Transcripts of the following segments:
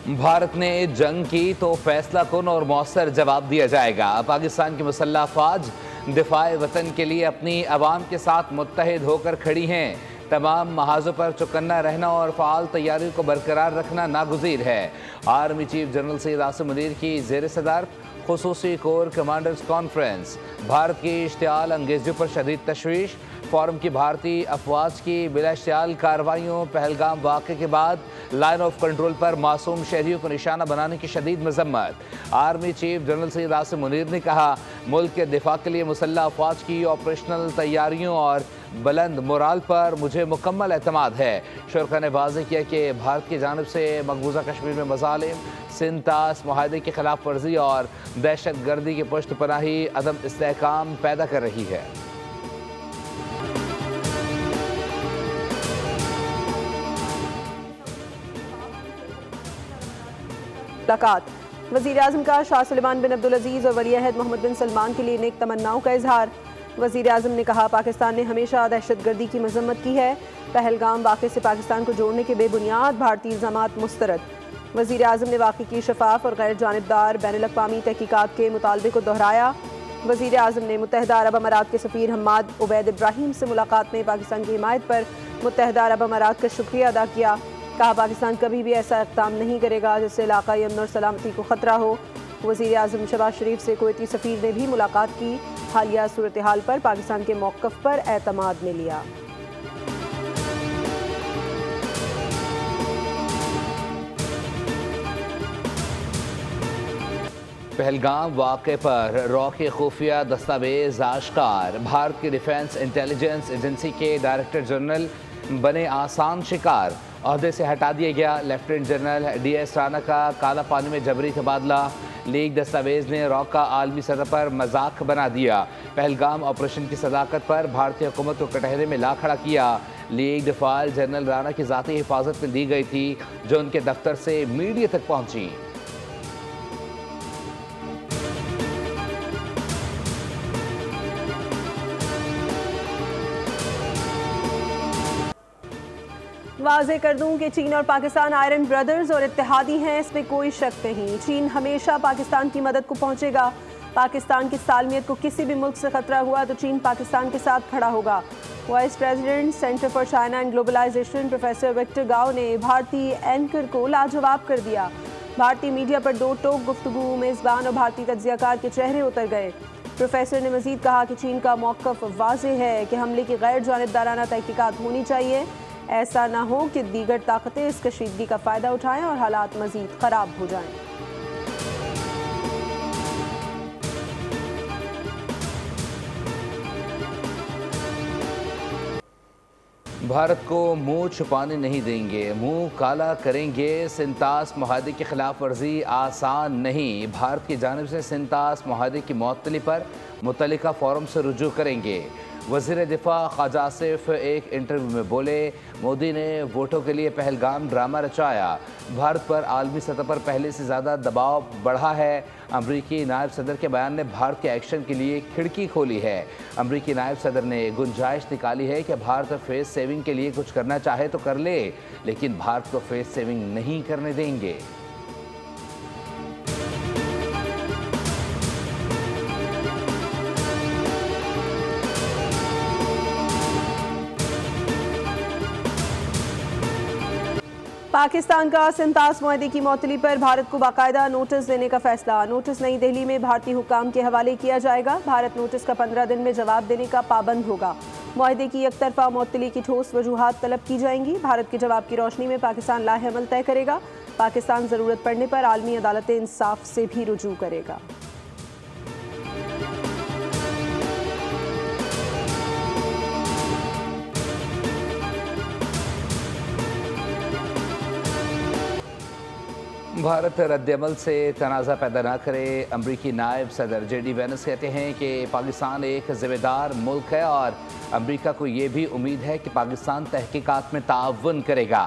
भारत ने जंग की तो फैसला कुन और मौसर जवाब दिया जाएगा। पाकिस्तान की मुसल्लह अफवाज दिफाए वतन के लिए अपनी अवाम के साथ मुत्तहिद होकर खड़ी हैं। तमाम महाजों पर चौकन्ना रहना और फ़ाल तैयारियों को बरकरार रखना नागुज़ीर है। Army chief general Syed Asim Munir की ज़ेर सदारत खुसूसी कोर कमांडर्स कॉन्फ्रेंस। भारत की इश्तियाल अंगेजियों पर शदीद तशवीश। फोरम की भारतीय अफवाज की बिलाश्तियाल कार्रवाइयों, पहलगाम वाक़े के बाद लाइन ऑफ कंट्रोल पर मासूम शहरियों को निशाना बनाने की शदीद मजम्मत। Army chief general Syed Asim Munir ने कहा, मुल्क के दिफा के लिए मुसल्लह अफवाज की ऑपरेशनल तैयारियों और बुलंद मोराल पर मुझे मुकम्मल एतमाद है। शुरका ने वाज़ेह किया कि भारत की जानिब से मकबूजा कश्मीर में मज़ालिम, सिंतास माहदे की खिलाफ वर्जी और दहशत गर्दी की पुश्त पनाही अदम इस्तेहकाम पैदा कर रही है। मुलाकात। वज़ीर-ए-आज़म का शाह सुलेमान बिन अब्दुल अजीज़ और वली-अहद मोहम्मद बिन सलमान के लिए नेक तमन्नाओं का इजहार। वज़ीर-ए-आज़म ने कहा, पाकिस्तान ने हमेशा दहशतगर्दी की मजम्मत की है। पहलगाम वाक़े से पाकिस्तान को जोड़ने के बेबुनियाद भारतीय इल्ज़ामात मुस्तरद। वज़ीर-ए-आज़म ने वाक़े की शफाफ और गैर जानिबदार बैनुल-अक़वामी तहक़ीक़ात के मुतालबे को दोहराया। वज़ीर-ए-आज़म ने मुत्तहिदा अरब अमारात के सफ़ीर हम्माद उबैद इब्राहिम से मुलाकात में पाकिस्तान की हिमायत पर मुत्तहिदा अरब अमारात का शुक्रिया अदा किया। कहा, पाकिस्तान कभी भी ऐसा इक़दाम नहीं करेगा जिससे इलाक़ाई अमन और सलामती को ख़तरा हो। वज़ीर-ए-आज़म शहबाज शरीफ से कुवैती सफ़ीर ने भी मुलाकात की। हालिया सूरत हाल पर पाकिस्तान के मौक़िफ़ पर एतमाद में लिया। पहलगाम वाक़े पर रॉ के खुफिया दस्तावेज आश्कार। भारत की डिफेंस इंटेलिजेंस एजेंसी के डायरेक्टर जनरल बने आसान शिकार। ओहदे से हटा दिया गया। लेफ्टिनेंट जनरल DS राना का काला पानी में जबरी तबादला। लीक दस्तावेज ने रॉ का आलमी सतह पर मजाक बना दिया। पहलगाम ऑपरेशन की सदाकत पर भारतीय हुकूमत को कटहरे में ला खड़ा किया। लीक्ड फाइल जनरल राना की ज़ाती हिफाजत में दी गई थी, जो उनके दफ्तर से मीडिया तक पहुंची। वाज़ेह कर दूं कि चीन और पाकिस्तान आयरन ब्रदर्स और इत्तेहादी हैं, इसमें कोई शक नहीं। चीन हमेशा पाकिस्तान की मदद को पहुंचेगा। पाकिस्तान की सालमियत को किसी भी मुल्क से खतरा हुआ तो चीन पाकिस्तान के साथ खड़ा होगा। Vice president centre for China and globalisation professor Victor Gao ने भारतीय एंकर को लाजवाब कर दिया। भारतीय मीडिया पर दो टोक गुफ्तगू, मेज़बान और भारतीय तज्ज़ियाकार के चेहरे उतर गए। प्रोफेसर ने मज़ीद कहा कि चीन का मौक़िफ़ वाज़ेह है कि हमले की गैर जानिबदाराना तहक़ीक़ात होनी चाहिए। ऐसा ना हो कि दीगर ताकतें इस कशीदगी का फ़ायदा उठाएं और हालात मज़ीद ख़राब हो जाएं। भारत को मुंह छुपाने नहीं देंगे, मुंह काला करेंगे। सिंतास मुआहदे की खिलाफ वर्जी आसान नहीं। भारत की जानिब से सिंतास मुआहदे की मुअत्तली पर मुतल्लिका फोरम से रुजू करेंगे। वज़ीर दिफा ख्वाजा आसिफ एक इंटरव्यू में बोले, मोदी ने वोटों के लिए पहलगाम ड्रामा रचाया। भारत पर आलमी सतह पर पहले से ज़्यादा दबाव बढ़ा है। अमरीकी नायब सदर के बयान ने भारत के एक्शन के लिए खिड़की खोली है। अमरीकी नायब सदर ने गुंजाइश निकाली है कि भारत फेस सेविंग के लिए कुछ करना चाहे तो कर ले, लेकिन भारत को फेस सेविंग नहीं करने देंगे। पाकिस्तान का सिंतास मुआहदे की मुअत्तली पर भारत को बाकायदा नोटिस देने का फैसला। नोटिस नई दिल्ली में भारतीय हुक्काम के हवाले किया जाएगा। भारत नोटिस का 15 दिन में जवाब देने का पाबंद होगा। मुआहदे की एकतरफा मुअत्तली की ठोस वजूहात तलब की जाएंगी। भारत के जवाब की रोशनी में पाकिस्तान लाहेअमल तय करेगा। पाकिस्तान ज़रूरत पड़ने पर आलमी अदालत इंसाफ से भी रुजू करेगा। भारत रद्दअमल से तनाज़ा पैदा न करे। अमरीकी नायब सदर JD वैंस कहते हैं कि पाकिस्तान एक ज़िम्मेदार मुल्क है और अमरीका को ये भी उम्मीद है कि पाकिस्तान तहक़ीक़ात में ताअवुन करेगा।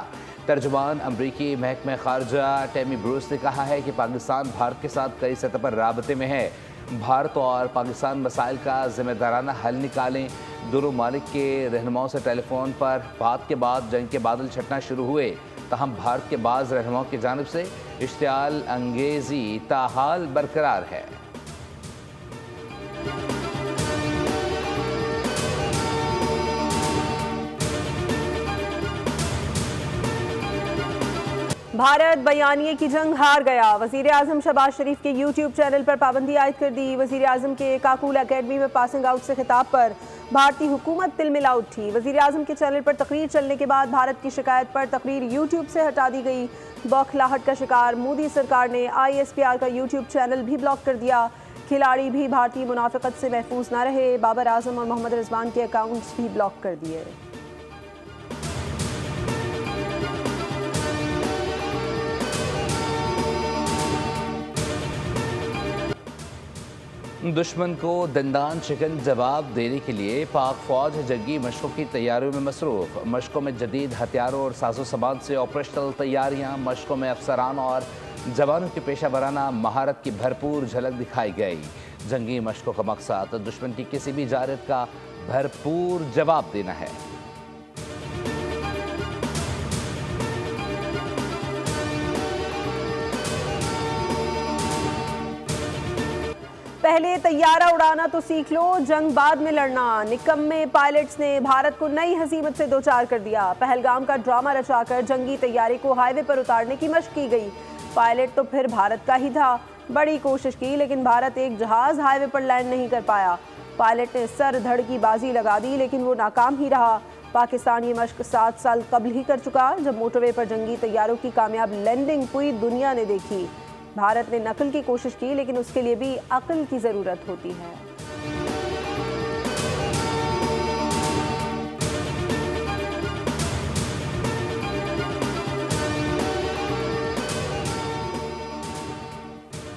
तर्जुमान अमरीकी महकमा ख़ारजा टैमी ब्रूस ने कहा है कि पाकिस्तान भारत के साथ कई सतह पर राबते में है। भारत और पाकिस्तान मसाइल का जिम्मेदाराना हल निकालें। दोनों मालिक के रहनुमाओं से टेलीफोन पर बात के बाद जंग के बादल छटना शुरू हुए। तहम भारत के बाज़ रहनुमाओं की जानिब से इश्तियाल अंगेजी ताहाल बरकरार है। भारत बयानिए की जंग हार गया। वज़ीर आज़म शहबाज शरीफ के यूट्यूब चैनल पर पाबंदी आयद कर दी। वज़ीर आज़म के काकूल अकेडमी में पासिंग आउट से खिताब पर भारतीय हुकूमत तिलमिला उठी। वज़ीर आज़म के चैनल पर तकरीर चलने के बाद भारत की शिकायत पर तकरीर यूट्यूब से हटा दी गई। बौखलाहट का शिकार मोदी सरकार ने ISPR का यूट्यूब चैनल भी ब्लॉक कर दिया। खिलाड़ी भी भारतीय मुनाफिकत से महफूज न रहे। बाबर आजम और मोहम्मद रिजवान के अकाउंट्स भी ब्लॉक कर दिए। दुश्मन को दंदान शिकन जवाब देने के लिए पाक फौज जंगी मशकों की तैयारियों में मसरूफ। मशकों में जदीद हथियारों और साजो सामान से ऑपरेशनल तैयारियां। मशकों में अफसरान और जवानों की पेशा वराना महारत की भरपूर झलक दिखाई गई। जंगी मशकों का मकसद दुश्मन की किसी भी जारत का भरपूर जवाब देना है। पहले तैयारा उड़ाना तो सीख लो, जंग बाद में लड़ना। निकम्मे पायलट्स ने भारत को नई हसीमत से दो चार कर दिया। पहलगाम का ड्रामा रचाकर जंगी तैयारी को हाईवे पर उतारने की मशक की गई। पायलट तो फिर भारत का ही था। बड़ी कोशिश की लेकिन भारत एक जहाज हाईवे पर लैंड नहीं कर पाया। पायलट ने सर धड़ की बाजी लगा दी लेकिन वो नाकाम ही रहा। पाकिस्तान ये मशक 7 साल कबल ही कर चुका, जब मोटरवे पर जंगी तैयारों की कामयाब लैंडिंग पूरी दुनिया ने देखी। भारत ने नकल की कोशिश की लेकिन उसके लिए भी अक्ल की ज़रूरत होती है।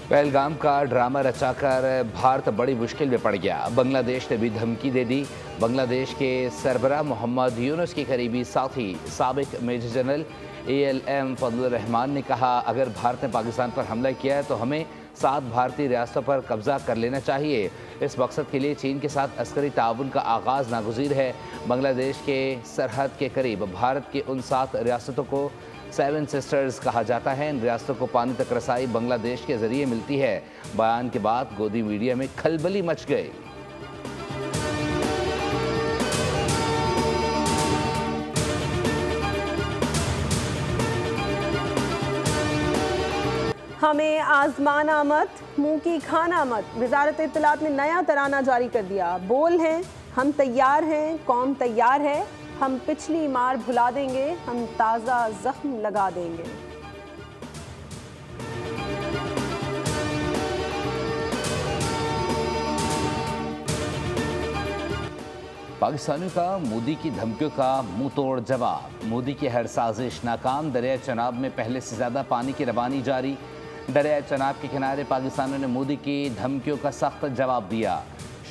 पहलगाम का ड्रामा रचाकर भारत बड़ी मुश्किल में पड़ गया। बांग्लादेश ने भी धमकी दे दी। बांग्लादेश के सरबराह मोहम्मद यूनुस के करीबी साथी साबिक major general ALM Fazlur Rahman ने कहा, अगर भारत ने पाकिस्तान पर हमला किया है तो हमें 7 भारतीय रियासतों पर कब्जा कर लेना चाहिए। इस मकसद के लिए चीन के साथ अस्करी ताउन का आगाज़ नागुज़ीर है। बांग्लादेश के सरहद के करीब भारत की उन 7 रियासतों को 7 सिस्टर्स कहा जाता है। इन रियासतों को पानी तक रसाई बांग्लादेश के ज़रिए मिलती है। बयान के बाद गोदी मीडिया में खलबली मच गई। हमें आजमाना मत, मुंह की खाना मत। वजारत इत्तलात ने नया तराना जारी कर दिया। बोल हैं, हम तैयार हैं, कौम तैयार है। हम पिछली मार भुला देंगे, हम ताज़ा जख्म लगा देंगे। पाकिस्तानियों का मोदी की धमकियों का मुंह तोड़ जवाब। मोदी की हर साजिश नाकाम। दरिया चनाब में पहले से ज़्यादा पानी की रवानी जारी। दरिया चनाब के किनारे पाकिस्तानियों ने मोदी की धमकियों का सख्त जवाब दिया।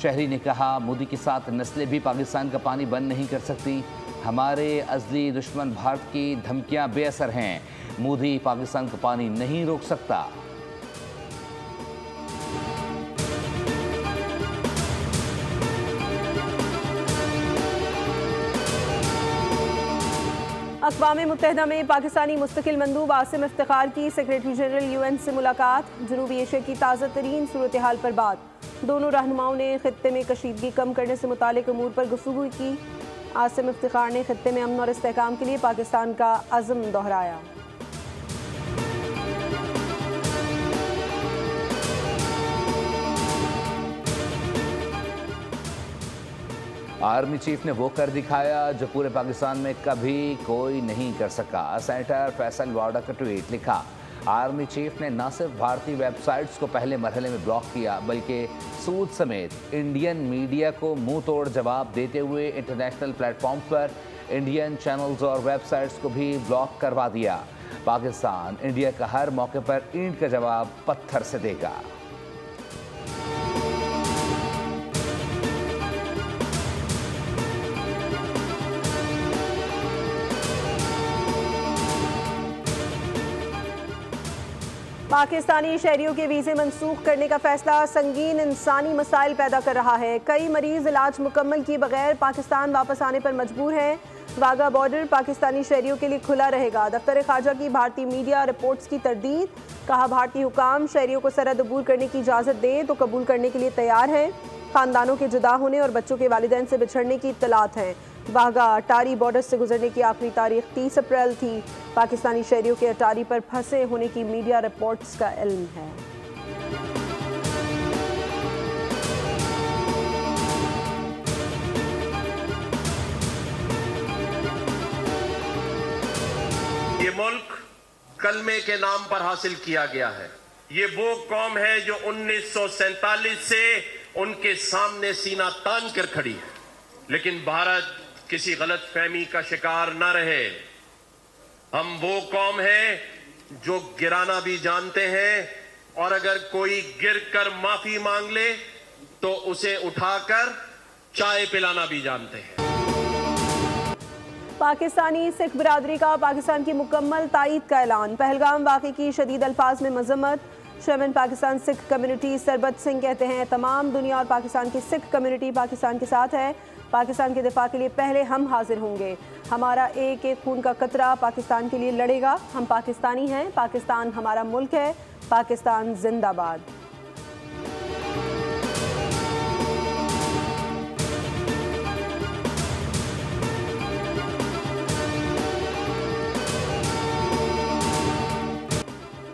शहरी ने कहा, मोदी के साथ नस्लें भी पाकिस्तान का पानी बंद नहीं कर सकती। हमारे अज़ली दुश्मन भारत की धमकियां बेअसर हैं। मोदी पाकिस्तान का पानी नहीं रोक सकता। अक़वाम मुत्तहिदा में पाकिस्तानी मुस्तकिल मंदूब आसिम इफ्तिखार की सेक्रेटरी जनरल UN से मुलाकात। जनूबी एशिया की ताज़ा तरीन सूरत हाल पर बात। दोनों रहनुमाओं ने खित्ते में कशीदगी कम करने से मुतालिक अमूर पर गुफ्तगू की। आसिम इफ्तिखार ने खित्ते में अमन और इस्तेहकाम के लिए पाकिस्तान का अज़्म दोहराया। आर्मी चीफ ने वो कर दिखाया जो पूरे पाकिस्तान में कभी कोई नहीं कर सका। सेनेटर फैसल वाडा का ट्वीट लिखा, आर्मी चीफ ने न सिर्फ भारतीय वेबसाइट्स को पहले मरहले में ब्लॉक किया बल्कि सूद समेत इंडियन मीडिया को मुंह तोड़ जवाब देते हुए इंटरनेशनल प्लेटफॉर्म पर इंडियन चैनल्स और वेबसाइट्स को भी ब्लॉक करवा दिया। पाकिस्तान इंडिया का हर मौके पर ईंट का जवाब पत्थर से देगा। पाकिस्तानी शहरियों के वीज़े मंसूख करने का फैसला संगीन इंसानी मसाइल पैदा कर रहा है। कई मरीज इलाज मुकम्मल किए बगैर पाकिस्तान वापस आने पर मजबूर हैं। वाघा बॉर्डर पाकिस्तानी शहरियों के लिए खुला रहेगा। दफ्तर खारजा की भारतीय मीडिया रिपोर्ट्स की तरदीद। कहा, भारतीय हुकाम शहरियों को सरहद अबूर करने की इजाज़त दे तो कबूल करने के लिए तैयार हैं। खानदानों के जुदा होने और बच्चों के वालिदैन से बिछड़ने की इत्तलात हैं। वाघा अटारी बॉर्डर से गुजरने की आखिरी तारीख 30 अप्रैल थी। पाकिस्तानी शहरियों के अटारी पर फंसे होने की मीडिया रिपोर्ट्स का इल्म है। ये मुल्क कलमे के नाम पर हासिल किया गया है। ये वो कौम है जो 1947 से उनके सामने सीना तान कर खड़ी है, लेकिन भारत किसी गलत फहमी का शिकार न रहे। हम वो कौम है जो गिराना भी जानते हैं, और अगर कोई गिर कर माफी मांग ले तो उसे उठाकर चाय पिलाना भी जानते हैं। पाकिस्तानी सिख बिरादरी का पाकिस्तान की मुकम्मल तायीद का ऐलान। पहलगाम वाक़े की शदीद अल्फाज में मजम्मत। चेयरमैन पाकिस्तान सिख कम्युनिटी सरबत सिंह कहते हैं, तमाम दुनिया और पाकिस्तान की सिख कम्युनिटी पाकिस्तान के साथ है। पाकिस्तान के दिफा के लिए पहले हम हाजिर होंगे। हमारा एक एक खून का कतरा पाकिस्तान के लिए लड़ेगा। हम पाकिस्तानी हैं, पाकिस्तान हमारा मुल्क है, पाकिस्तान जिंदाबाद।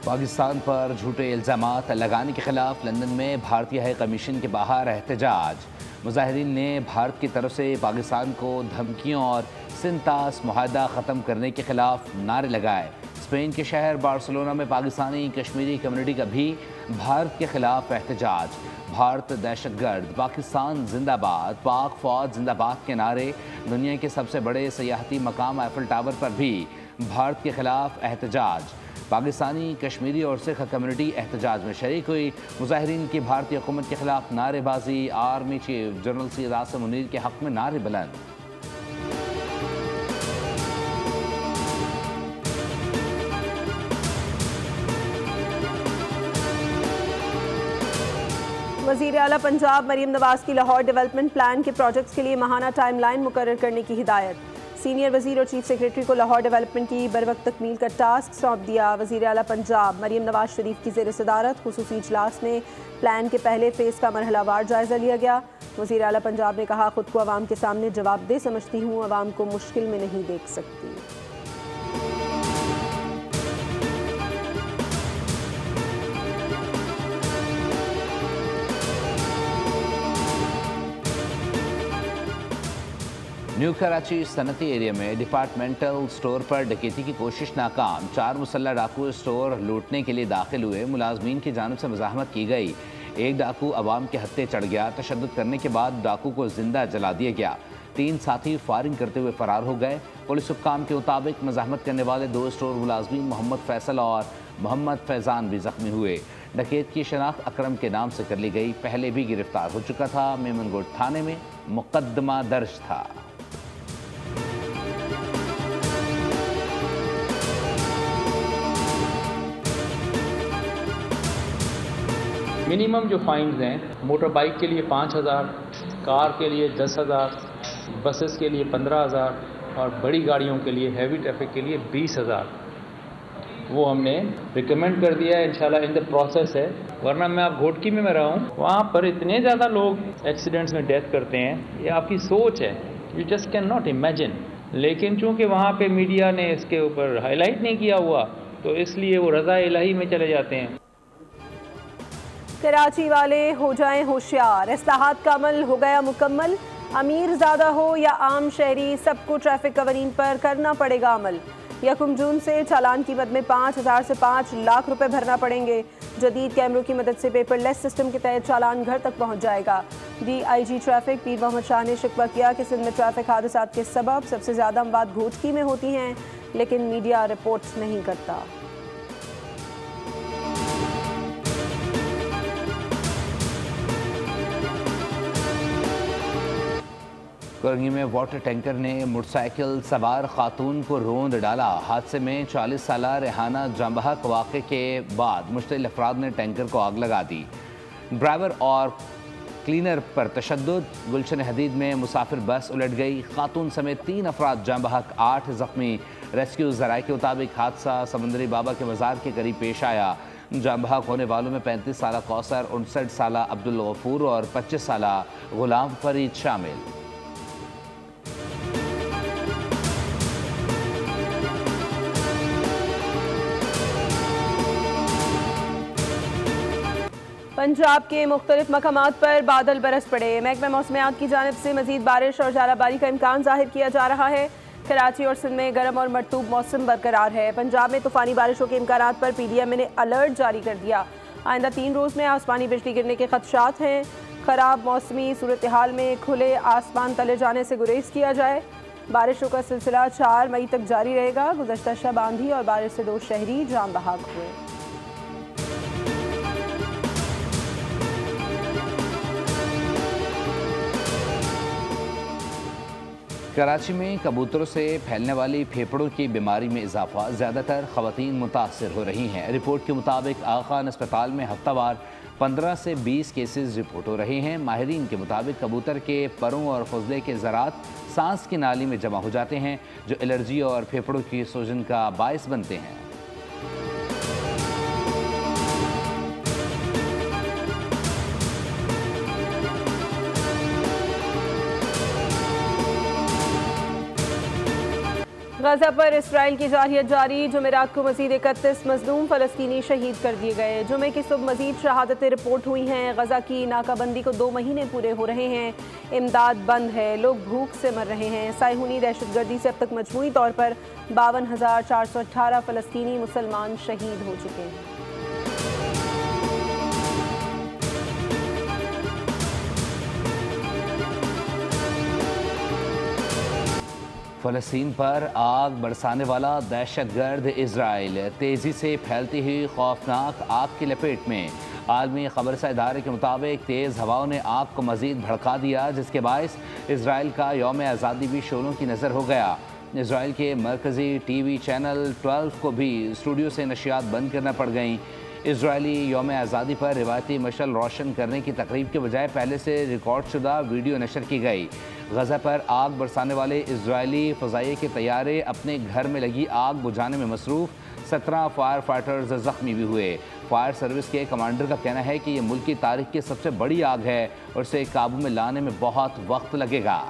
पाकिस्तान पर झूठे इल्ज़ामात लगाने के खिलाफ लंदन में भारतीय हाई कमीशन के बाहर एहतजाज। मुजाहिरीन ने भारत की तरफ से पाकिस्तान को धमकियों और सिंतास मुआहदा ख़त्म करने के खिलाफ नारे लगाए। स्पेन के शहर बार्सिलोना में पाकिस्तानी कश्मीरी कम्युनिटी का भी भारत के खिलाफ एहतजाज। भारत दहशतगर्द, पाकिस्तान जिंदाबाद, पाक फौज जिंदाबाद के नारे। दुनिया के सबसे बड़े सयाहती मकाम एफिल टावर पर भी भारत के खिलाफ एहतजाज। पाकिस्तानी कश्मीरी और सिख कम्युनिटी एहतजाज में शरीक हुई। मुजाहिरीन की भारतीय हुकूमत के खिलाफ नारेबाजी। Army chief general Syed Asim Munir के हक में नारे बुलंद। वज़ीर आला पंजाब मरीम नवाज की लाहौर डेवलपमेंट प्लान के प्रोजेक्ट्स के लिए माहाना टाइमलाइन मुकर्रर करने की हिदायत। सीनियर वज़ीर और चीफ सेक्रेटरी को लाहौर डेवलपमेंट की बरवक्त तकमील का टास्क सौंप दिया। वज़ीर आला पंजाब मरीम नवाज शरीफ की ज़ेर सदारत खुसूसी इजलास में प्लान के पहले फ़ेज़ का मरहलावार जायज़ा लिया गया। वज़ीर आला पंजाब ने कहा, खुद को अवाम के सामने जवाबदेह समझती हूँ, अवाम को मुश्किल में नहीं देख सकती। न्यू कराची सनती एरिया में डिपार्टमेंटल स्टोर पर डकैती की कोशिश नाकाम। 4 मुसल्लह डाकू स्टोर लूटने के लिए दाखिल हुए। मुलाजमीन की जानिब से मज़ाहमत की गई। एक डाकू अवाम के हत्थे चढ़ गया। तशद्दुद करने के बाद डाकू को जिंदा जला दिया गया। 3 साथी फायरिंग करते हुए फरार हो गए। पुलिस हुक्काम के मुताबिक मज़ाहमत करने वाले 2 स्टोर मुलाजमीन मोहम्मद फैसल और मोहम्मद फैज़ान भी जख्मी हुए। डकैत की शनाख्त अकरम के नाम से कर ली गई। पहले भी गिरफ्तार हो चुका था। मेमनगुड थाने में मुकदमा दर्ज था। मिनिमम जो फाइन्स हैं, मोटर बाइक के लिए 5,000, कार के लिए 10,000, बसेस के लिए 15,000 और बड़ी गाड़ियों के लिए हैवी ट्रैफिक के लिए 20,000 वो हमने रिकमेंड कर दिया है। इंशाल्लाह इन द प्रोसेस है। वरना मैं आप घोटकी में रहा हूँ, वहाँ पर इतने ज़्यादा लोग एक्सीडेंट्स में डेथ करते हैं। ये आपकी सोच है, you just can not imagine. लेकिन चूँकि वहाँ पे मीडिया ने इसके ऊपर हाईलाइट नहीं किया हुआ, तो इसलिए वो रज़ा इलाही में चले जाते हैं। कराची वाले हो जाएं होशियार, इस्लाहात का अमल हो गया मुकम्मल। अमीर ज़्यादा हो या आम शहरी, सबको ट्रैफिक कवानीन पर करना पड़ेगा अमल। 1 जून से चालान कीमत में 5,000 से 5 लाख रुपए भरना पड़ेंगे। जदीद कैमरों की मदद से पेपरलेस सिस्टम के तहत चालान घर तक पहुंच जाएगा। DIG ट्रैफिक पीर मोहम्मद शाह ने शिकवा किया कि सिंध में ट्रैफिक हादसात के सबब सबसे ज़्यादा अमवात घोटकी में होती हैं, लेकिन मीडिया रिपोर्ट्स नहीं करता। कोरंगी में वाटर टैंकर ने मोटरसाइकिल सवार खातून को रोंद डाला। हादसे में 40 साल रेहाना जांबहक वाक़े के बाद मुश्तइल अफराद ने टैंकर को आग लगा दी। ड्राइवर और क्लीनर पर तशद्दुद। गुलशन हदीद में मुसाफिर बस उलट गई। खातून समेत 3 अफराद जांबहक, 8 जख्मी। रेस्क्यू ज़राए के मुताबिक हादसा समंदरी बाबा के मज़ार के करीब पेश आया। जांबहक होने वालों में 35 साल कौसर, 59 साल अब्दुल गफूर और 25 साल गुलाम फरीद शामिल। पंजाब के मुख्तलिफ मकामात पर बादल बरस पड़े। महकमा मौसमियात की जानिब से मजीद बारिश और ज़ाराबारी का इम्कान जाहिर किया जा रहा है। कराची और सिंध में गर्म और मरतूब मौसम बरकरार है। पंजाब में तूफ़ानी बारिशों के इम्कानात पर PDM ने अलर्ट जारी कर दिया। आइंदा 3 रोज़ में आसमानी बिजली गिरने के खदशात हैं। ख़राब मौसमी सूरत हाल में खुले आसमान तले जाने से गुरेज किया जाए। बारिशों का सिलसिला 4 मई तक जारी रहेगा। गुज़श्ता शब आंधी और बारिश से 2 शहरी जान बहक हुए। कराची में कबूतरों से फैलने वाली फेफड़ों की बीमारी में इजाफा। ज़्यादातर ख़वातीन मुतासर हो रही हैं। रिपोर्ट के मुताबिक आगा खान अस्पताल में हफ्तावार 15 से 20 केसेस रिपोर्ट हो रहे हैं। माहिरीन के मुताबिक कबूतर के परों और फजले के ज़रात सांस की नाली में जमा हो जाते हैं, जो एलर्जी और फेफड़ों की सूजन का बायस बनते हैं। गजा पर इसराइल की जारहियत जारी। जुमेरात को मजीद 31 मजलूम फ़लस्तीनी शहीद कर दिए गए। जुमे की सुबह मजीद शहादतें रिपोर्ट हुई हैं। गजा की नाकाबंदी को 2 महीने पूरे हो रहे हैं। इमदाद बंद है, लोग भूख से मर रहे हैं। सायहूनी दहशतगर्दी से अब तक मजमूई तौर पर 52,418 फ़लस्तीनी मुसलमान शहीद हो चुके हैं। फ़लस्तीन पर आग बरसाने वाला दहशतगर्द इजराइल तेज़ी से फैलती हुई खौफनाक आग की लपेट में। आलमी खबरसा इदारे के मुताबिक तेज़ हवाओं ने आग को मज़ीद भड़का दिया, जिसके बायस इजराइल का यौम आज़ादी भी शोरों की नज़र हो गया। इजराइल के मरकज़ी TV चैनल 12 को भी स्टूडियो से नशियात बंद करना पड़ गईं। इजरायली यौम आज़ादी पर रिवायती मशल रोशन करने की तकरीब के बजाय पहले से रिकॉर्ड शुदा वीडियो नशर की गई। गजा पर आग बरसाने वाले इजरायली फ़ज़ाइये के तैयारे अपने घर में लगी आग बुझाने में मसरूफ़। 17 फायर फाइटर्स ज़ख्मी भी हुए। फायर सर्विस के कमांडर का कहना है कि ये मुल्क की तारीख की सबसे बड़ी आग है और इसे काबू में लाने में बहुत वक्त लगेगा।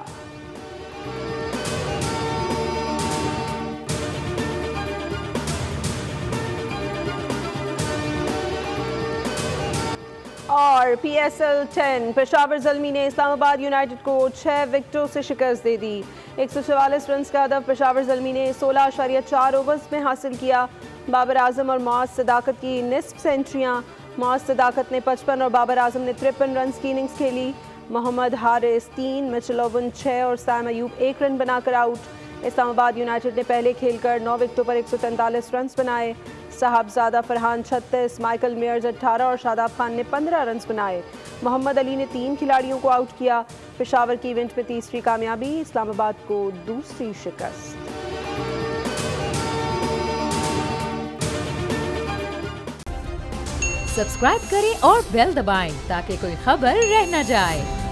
और PSL 10 पेशावर ज़ल्मी ने इस्लामाबाद यूनाइटेड को 6 विकेटों से शिकस्त दे दी। 144 रन का हदफ पेशावर ज़ल्मी ने 16.4 ओवर्स में हासिल किया। बाबर आजम और मौज सदाकत की निस्फ सेंचुरियाँ। मौज सदाकत ने 55 और बाबर आजम ने 53 रन की इनिंग्स खेली। मोहम्मद हारिस 3, मिचेल ओवन 6 और सैम अयूब 1 रन बनाकर आउट। इस्लामाबाद यूनाइटेड ने पहले खेलकर 9 विकेटों पर 143 रन बनाए। साहबजादा फरहान 36, माइकल मेयर्स 18 और शादाब खान ने 15 रन बनाए। मोहम्मद अली ने 3 खिलाड़ियों को आउट किया। पेशावर की इवेंट में तीसरी कामयाबी, इस्लामाबाद को दूसरी शिकस्त। सब्सक्राइब करें और बेल दबाएं ताकि कोई खबर रह न जाए।